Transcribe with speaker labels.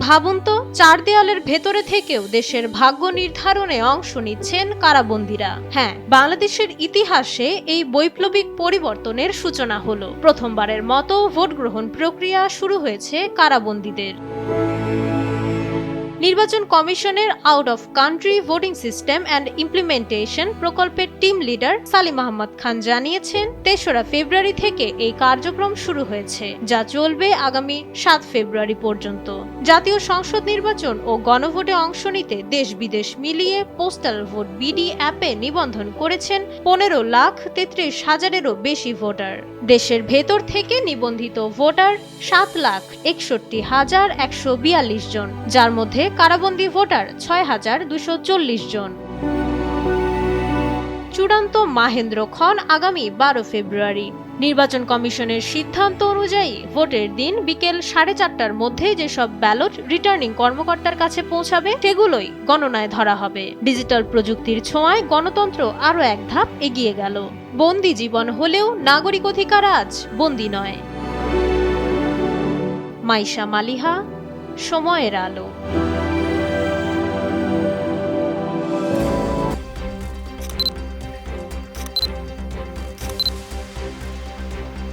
Speaker 1: ভাবুন তো, চার দেয়ালের ভেতরে থেকেও দেশের ভাগ্য নির্ধারণে অংশ নিচ্ছেন কারাবন্দীরা। হ্যাঁ, বাংলাদেশের ইতিহাসে এই বৈপ্লবিক পরিবর্তনের সূচনা হলো। প্রথমবারের মতো ভোট গ্রহণ প্রক্রিয়া শুরু হয়েছে কারাবন্দীদের। নির্বাচন কমিশনের out of country voting system and implementation প্রকল্পের টিম লিডার সালিম আহমদ খান জানিয়েছেন, ৩রা ফেব্রুয়ারি থেকে এই কার্যক্রম শুরু হয়েছে, যা চলবে আগামী ৭ ফেব্রুয়ারি পর্যন্ত। জাতীয় সংসদ নির্বাচন ও গণভোটে অংশ নিতে দেশ বিদেশ মিলিয়ে পোস্টাল ভোট বিডি অ্যাপে নিবন্ধন করেছেন ১৫,৩৩,০০০-এরও বেশি ভোটার। দেশের ভেতর থেকে নিবন্ধিত ভোটার ৭,৬১,১৪২ জন, যার মধ্যে কারাবন্দী ভোটার ৬,২৪০ জন। চূড়ান্ত মাহেন্দ্রক্ষণ আগামী ১২ ফেব্রুয়ারি। নির্বাচন কমিশনের সিদ্ধান্ত অনুযায়ী ভোটের দিন বিকেল 4:30টার মধ্যে যেসব ব্যালট রিটার্নিং কর্মকর্তার কাছে পৌঁছাবে সেগুলোই গণনায় ধরা হবে। ডিজিটাল প্রযুক্তির ছোঁয়ায় গণতন্ত্র আরও এক ধাপ এগিয়ে গেল। বন্দি জীবন হলেও নাগরিক অধিকার আজ বন্দি নয়। মাইশা মালিহা, সময়ের আলো।